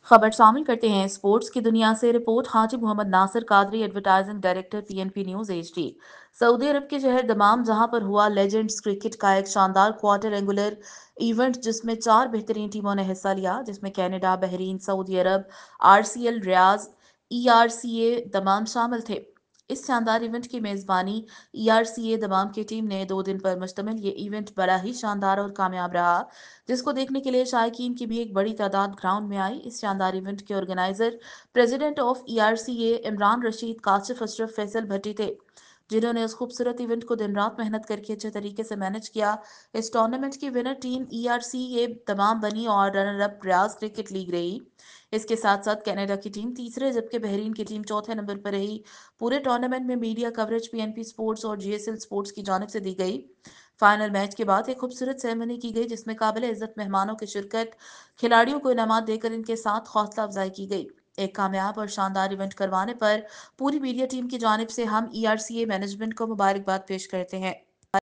खबर शामिल करते हैं स्पोर्ट्स की दुनिया से। Report Haji Mohammad Nasir Qadri, advertising director, PNP news HD. सऊदी अरब के शहर दमाम, जहां पर हुआ लेजेंड्स क्रिकेट का एक शानदार क्वार्टर एंगुलर इवेंट, जिसमें 4 बेहतरीन टीमों ने हिस्सा लिया, जिसमें कनाडा, बहरीन, सऊदी अरब, आरसीएल रियाज, ईआरसीए दमाम शामिल थे। इस शानदार इवेंट की मेजबानी ईआरसीए दमाम की टीम ने 2 दिन पर मुश्तमिल ये इवेंट बड़ा ही शानदार और कामयाब रहा, जिसको देखने के लिए शायकीन की भी एक बड़ी तादाद ग्राउंड में आई। इस शानदार इवेंट के organizer president of ERCA Imran Rashid, Kashif Ashraf, Faisal Bhatti थे, जिन्होंने इस खूबसूरत इवेंट को दिन रात मेहनत करके अच्छे तरीके से मैनेज किया। इस टूर्नामेंट की विनर टीम ईआरसीए तमाम बनी और रनर अप रियाज क्रिकेट लीग रही। इसके साथ साथ कनाडा की टीम तीसरे, जबकि बहरीन की टीम चौथे नंबर पर रही। पूरे टूर्नामेंट में मीडिया कवरेज पीएनपी स्पोर्ट्स और जीएसएल स्पोर्ट्स की जानिब से दी गई। फाइनल मैच के बाद एक खूबसूरत सेरेमनी की गई, जिसमें काबिल इज्जत मेहमानों की शिरकत, खिलाड़ियों को इनामात देकर इनके साथ हौसला अफजाई की गई। एक कामयाब और शानदार इवेंट करवाने पर पूरी मीडिया टीम की जानिब से हम ईआरसीए मैनेजमेंट को मुबारकबाद पेश करते हैं।